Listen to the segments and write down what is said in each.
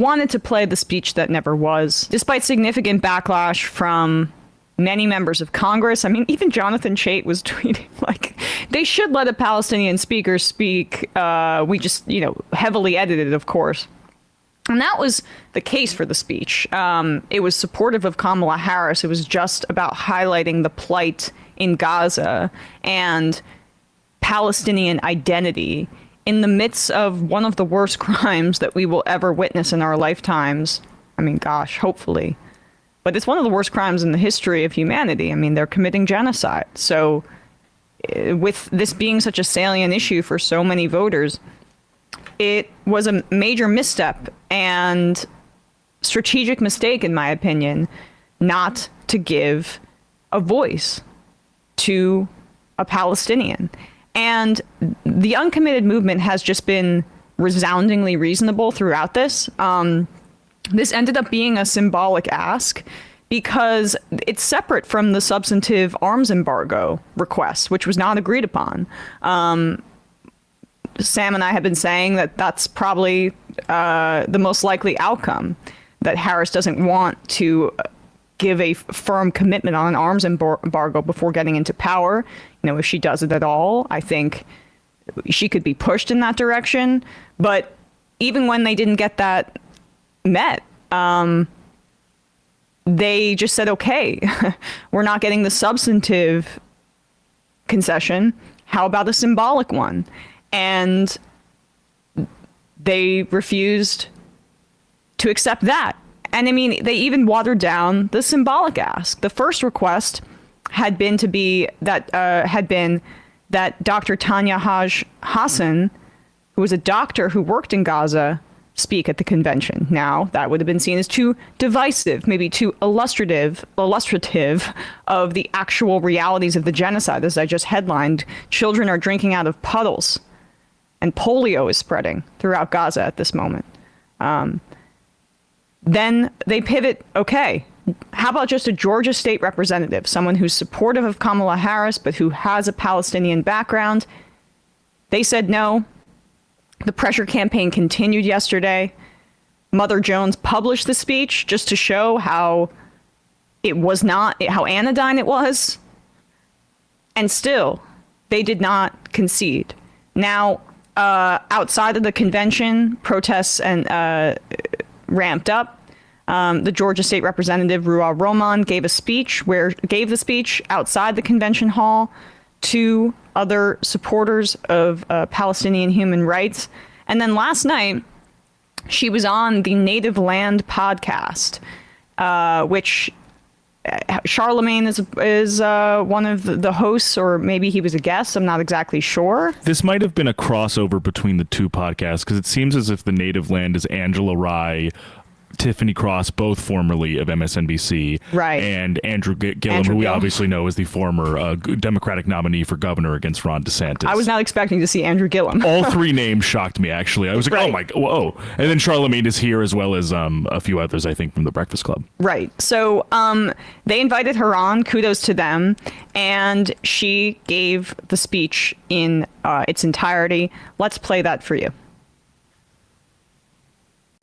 wanted to play the speech that never was. Despite significant backlash from many members of Congress, I mean, even Jonathan Chait was tweeting, like, they should let a Palestinian speaker speak. We just, heavily edited, of course. And that was the case for the speech. It was supportive of Kamala Harris. It was just about highlighting the plight in Gaza and Palestinian identity in the midst of one of the worst crimes that we will ever witness in our lifetimes. I mean, gosh, hopefully. But it's one of the worst crimes in the history of humanity. I mean, they're committing genocide. So with this being such a salient issue for so many voters, it was a major misstep and strategic mistake, in my opinion, not to give a voice to a Palestinian. And the uncommitted movement has just been resoundingly reasonable throughout this. This ended up being a symbolic ask because it's separate from the substantive arms embargo request, which was not agreed upon. Sam and I have been saying that that's probably the most likely outcome, that Harris doesn't want to give a firm commitment on an arms embargo before getting into power. If she does it at all, I think she could be pushed in that direction. But even when they didn't get that met, they just said, okay, we're not getting the substantive concession. How about a symbolic one? And they refused to accept that. And I mean, they even watered down the symbolic ask. The first request had been that Dr. Tanya Haj Hassan, who was a doctor who worked in Gaza, speak at the convention. Now, that would have been seen as too divisive, maybe too illustrative of the actual realities of the genocide. As I just headlined, children are drinking out of puddles, and polio is spreading throughout Gaza at this moment. Then they pivot, okay, how about just a Georgia state representative, someone who's supportive of Kamala Harris, but who has a Palestinian background? They said no. The pressure campaign continued yesterday. Mother Jones published the speech just to show how it was not, how anodyne it was. And still, they did not concede. Now, outside of the convention, protests and ramped up. The Georgia State Representative Ruah Roman gave the speech outside the convention hall to other supporters of Palestinian human rights. And then last night, she was on the Native Land podcast, which Charlemagne is one of the hosts, or maybe he was a guest. I'm not exactly sure. This might have been a crossover between the two podcasts, because it seems as if the Native Land is Angela Rye, Tiffany Cross, both formerly of MSNBC, right, and Andrew Gillum, who we obviously know is the former Democratic nominee for governor against Ron DeSantis. I was not expecting to see Andrew Gillum. All three names shocked me, actually. I was like, oh my, whoa. And then Charlemagne is here, as well as a few others, I think, from the Breakfast Club. Right. So they invited her on. Kudos to them. And she gave the speech in its entirety. Let's play that for you.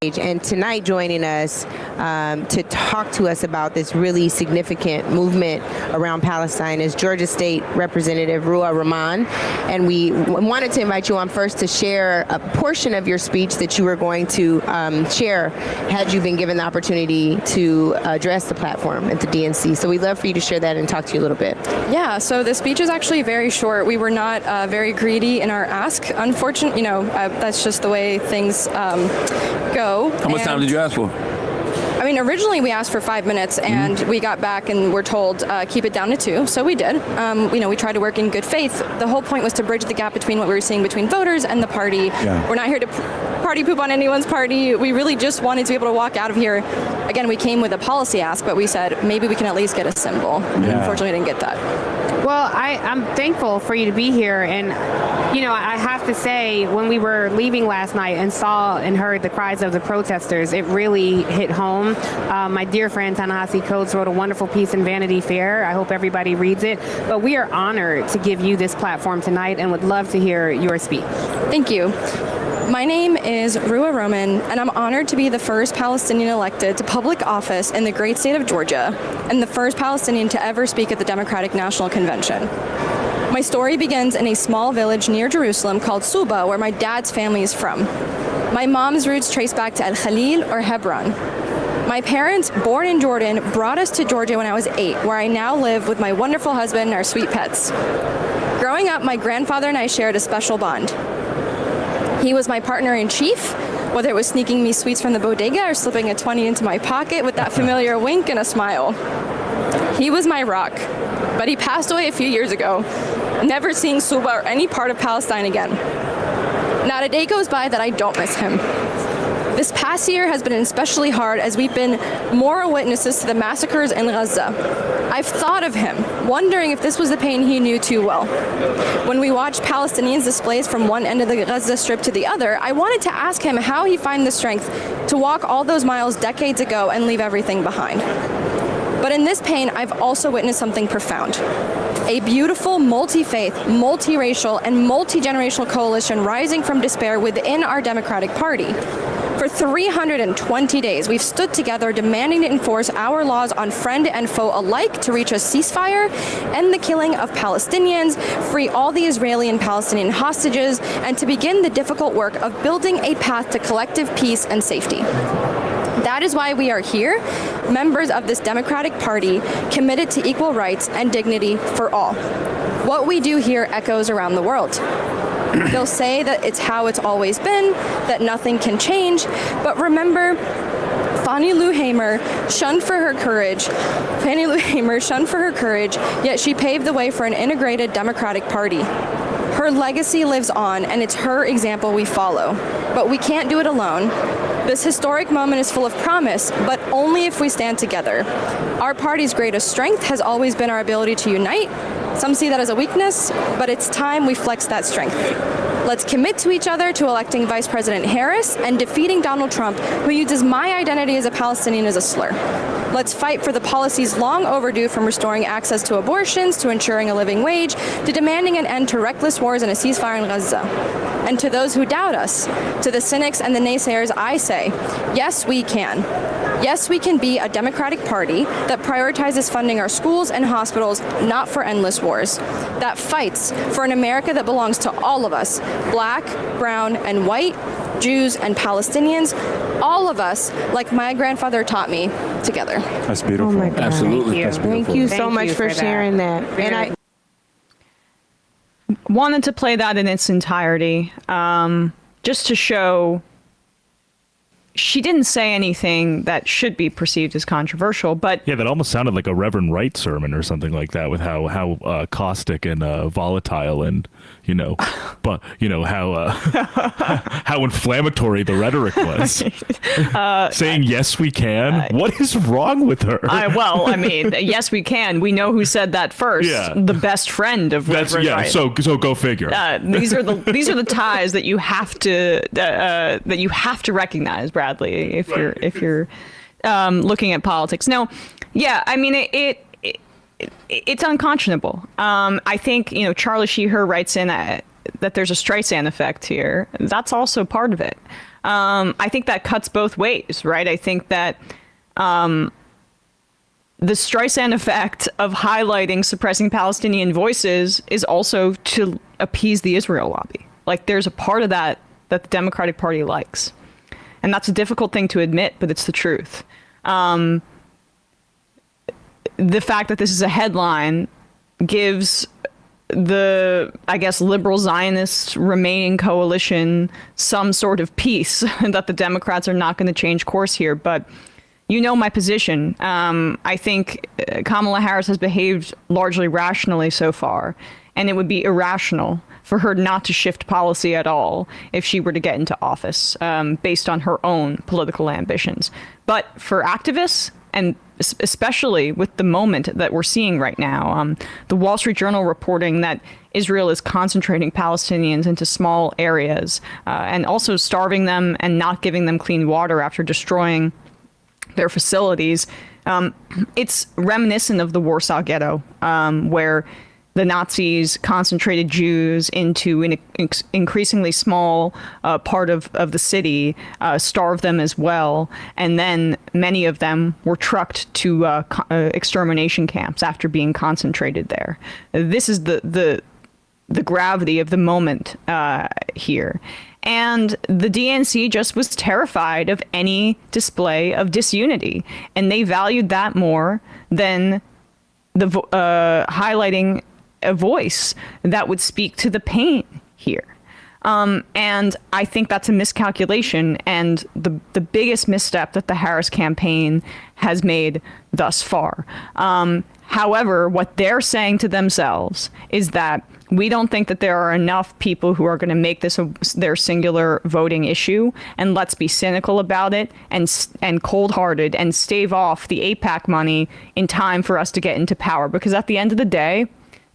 And tonight joining us to talk to us about this really significant movement around Palestine is Georgia State Representative Ruah Roman. And we wanted to invite you on first to share a portion of your speech that you were going to share had you been given the opportunity to address the platform at the DNC. So we'd love for you to share that and talk to you a little bit. Yeah, so the speech is actually very short. We were not very greedy in our ask. Unfortunately, that's just the way things go. How much time did you ask for? I mean, originally we asked for 5 minutes, and we got back and were told keep it down to 2. So we did. We tried to work in good faith. The whole point was to bridge the gap between what we were seeing between voters and the party. Yeah. We're not here to party poop on anyone's party. We really just wanted to be able to walk out of here. Again, we came with a policy ask, but we said maybe we can at least get a symbol. Yeah. Unfortunately, we didn't get that. Well, I'm thankful for you to be here. And, I have to say, when we were leaving last night and saw and heard the cries of the protesters, it really hit home. My dear friend Ta-Nehisi Coates wrote a wonderful piece in Vanity Fair. I hope everybody reads it. But we are honored to give you this platform tonight and would love to hear your speech. Thank you. My name is Rua Roman, and I'm honored to be the first Palestinian elected to public office in the great state of Georgia, and the first Palestinian to ever speak at the Democratic National Convention. My story begins in a small village near Jerusalem called Suba, where my dad's family is from. My mom's roots trace back to El Khalil or Hebron. My parents, born in Jordan, brought us to Georgia when I was 8, where I now live with my wonderful husband and our sweet pets. Growing up, my grandfather and I shared a special bond. He was my partner in chief, whether it was sneaking me sweets from the bodega or slipping a 20 into my pocket with that familiar wink and a smile. He was my rock, but he passed away a few years ago, never seeing Suba or any part of Palestine again. Not a day goes by that I don't miss him. This past year has been especially hard as we've been more witnesses to the massacres in Gaza. I've thought of him, wondering if this was the pain he knew too well. When we watched Palestinians displaced from one end of the Gaza Strip to the other, I wanted to ask him how he found the strength to walk all those miles decades ago and leave everything behind. But in this pain, I've also witnessed something profound. A beautiful, multi-faith, multiracial, and multi-generational coalition rising from despair within our Democratic Party. For 320 days, we've stood together demanding to enforce our laws on friend and foe alike to reach a ceasefire, end the killing of Palestinians, free all the Israeli and Palestinian hostages, and to begin the difficult work of building a path to collective peace and safety. That is why we are here, members of this Democratic Party committed to equal rights and dignity for all. What we do here echoes around the world. They'll say that it's how it's always been, that nothing can change, but remember, Fannie Lou Hamer shunned for her courage, yet she paved the way for an integrated Democratic Party. Her legacy lives on, and it's her example we follow. But we can't do it alone. This historic moment is full of promise, but only if we stand together. Our party's greatest strength has always been our ability to unite. Some see that as a weakness, but it's time we flex that strength. Let's commit to each other to electing Vice President Harris and defeating Donald Trump, who uses my identity as a Palestinian as a slur. Let's fight for the policies long overdue, from restoring access to abortions, to ensuring a living wage, to demanding an end to reckless wars and a ceasefire in Gaza. And to those who doubt us, to the cynics and the naysayers, I say, yes, we can. Yes, we can be a Democratic Party that prioritizes funding our schools and hospitals, not for endless wars, that fights for an America that belongs to all of us, black, brown, and white, Jews and Palestinians, all of us, like my grandfather taught me, together. That's beautiful. Oh my God. Absolutely. Thank you. Thank you so much for that. sharing that. And I Wanted to play that in its entirety, just to show she didn't say anything that should be perceived as controversial, but Yeah, that almost sounded like a Reverend Wright sermon or something like that, with how caustic and volatile and but how inflammatory the rhetoric was. Saying yes, we can. What is wrong with her? yes, we can. We know who said that first. Yeah. The best friend of Reverend Wright. So go figure. These are the ties that you have to recognize, Bradley, if you're looking at politics. No, yeah, I mean it's unconscionable. I think Charlie Sheeher writes in that there's a Streisand effect here. That's also part of it. I think that cuts both ways, right? I think that the Streisand effect of highlighting suppressing Palestinian voices is also to appease the Israel lobby. Like, there's a part of that the Democratic Party likes. And that's a difficult thing to admit, but it's the truth. The fact that this is a headline gives the, I guess, liberal Zionist remaining coalition some sort of peace that the Democrats are not going to change course here. But my position. I think Kamala Harris has behaved largely rationally so far, and it would be irrational for her not to shift policy at all if she were to get into office based on her own political ambitions. But for activists, and especially with the moment that we're seeing right now, the Wall Street Journal reporting that Israel is concentrating Palestinians into small areas and also starving them and not giving them clean water after destroying their facilities. It's reminiscent of the Warsaw Ghetto, where the Nazis concentrated Jews into an increasingly small part of the city, starved them as well, and then many of them were trucked to extermination camps after being concentrated there. This is the gravity of the moment here. And the DNC just was terrified of any display of disunity, and they valued that more than the highlighting a voice that would speak to the pain here. And I think that's a miscalculation and the biggest misstep that the Harris campaign has made thus far. However, what they're saying to themselves is that we don't think that there are enough people who are going to make this their singular voting issue, and let's be cynical about it and cold-hearted and stave off the AIPAC money in time for us to get into power. Because at the end of the day,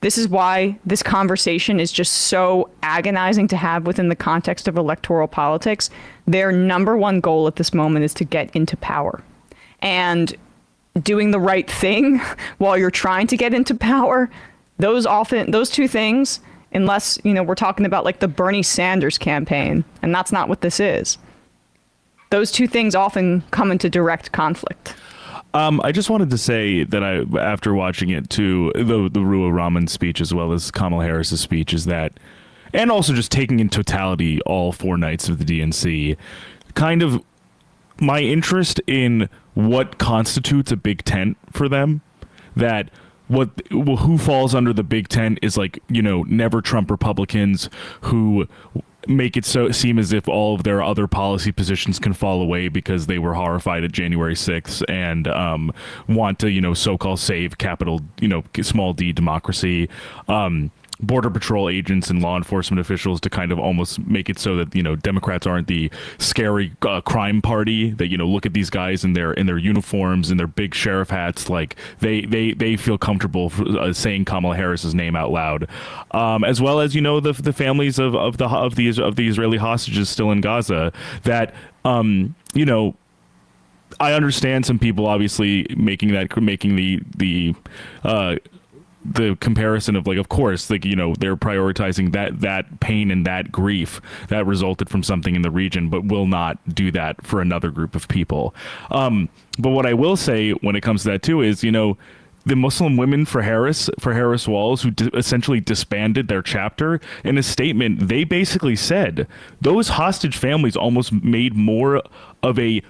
this is why this conversation is just so agonizing to have within the context of electoral politics. Their number one goal at this moment is to get into power. And doing the right thing while you're trying to get into power, those two things, unless, we're talking about like the Bernie Sanders campaign, and that's not what this is. Those two things often come into direct conflict. I just wanted to say that after watching it too, the Ruwa Raman speech as well as Kamala Harris's speech is that, and also just taking in totality all 4 nights of the DNC, kind of my interest in what constitutes a big tent for them, that who falls under the big tent is like, never Trump Republicans who make it seem as if all of their other policy positions can fall away because they were horrified at January 6th and want to, so-called save capital, small d democracy. Border Patrol agents and law enforcement officials to kind of almost make it so that Democrats aren't the scary crime party that look at these guys in their uniforms and their big sheriff hats, like they feel comfortable saying Kamala Harris's name out loud, as well as the families of the Israeli hostages still in Gaza. That I understand some people obviously making the comparison of, like, of course, like, they're prioritizing that pain and that grief that resulted from something in the region, but will not do that for another group of people. But what I will say when it comes to that too is, the Muslim Women for Harris Walls, who essentially disbanded their chapter, in a statement, they basically said those hostage families almost made more of a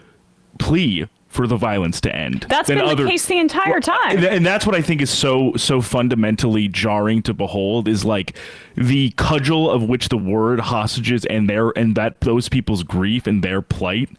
plea for the violence to end. That's been the case the entire time. And that's what I think is so fundamentally jarring to behold, is like the cudgel of which the word hostages and those people's grief and their plight,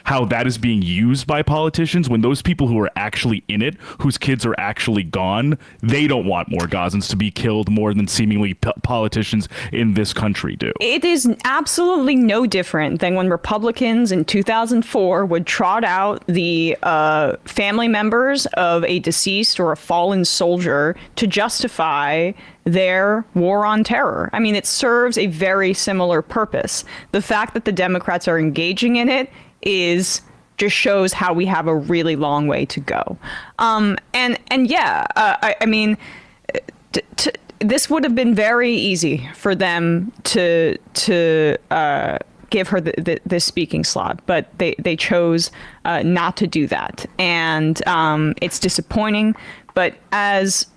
how that is being used by politicians when those people who are actually in it, whose kids are actually gone, they don't want more Gazans to be killed more than seemingly politicians in this country do. It is absolutely no different than when Republicans in 2004 would trot out the family members of a deceased or a fallen soldier to justify their war on terror. I mean, it serves a very similar purpose. The fact that the Democrats are engaging in it just shows how we have a really long way to go. I mean, this would have been very easy for them to give her this speaking slot, but they chose not to do that, and it's disappointing. But as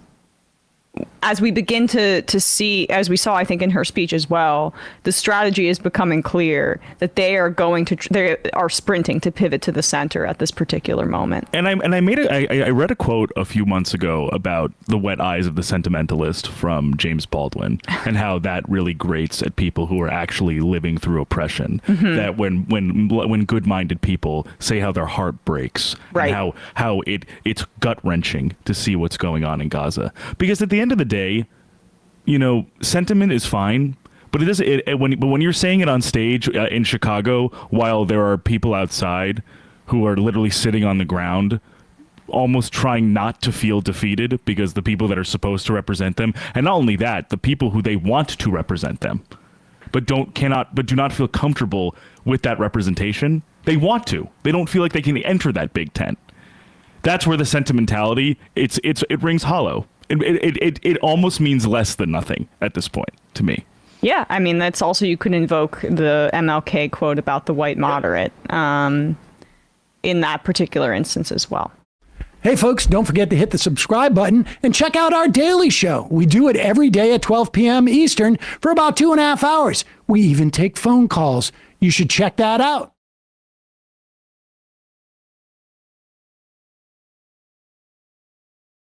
we begin to see, as we saw, I think, in her speech as well, the strategy is becoming clear that they are sprinting to pivot to the center at this particular moment. And I read a quote a few months ago about the wet eyes of the sentimentalist from James Baldwin and how that really grates at people who are actually living through oppression. Mm-hmm. That when good-minded people say how their heart breaks, right, and how it's gut-wrenching to see what's going on in Gaza. Because at the end of the day, sentiment is fine, but when you're saying it on stage in Chicago while there are people outside who are literally sitting on the ground, almost trying not to feel defeated because the people that are supposed to represent them, and not only that, the people who they want to represent them, but do not feel comfortable with that representation. They want to. They don't feel like they can enter that big tent. That's where the sentimentality it rings hollow. It almost means less than nothing at this point to me. Yeah, I mean, that's also, you could invoke the MLK quote about the white moderate in that particular instance as well. Hey, folks, don't forget to hit the subscribe button and check out our daily show. We do it every day at 12 p.m. Eastern for about 2.5 hours. We even take phone calls. You should check that out.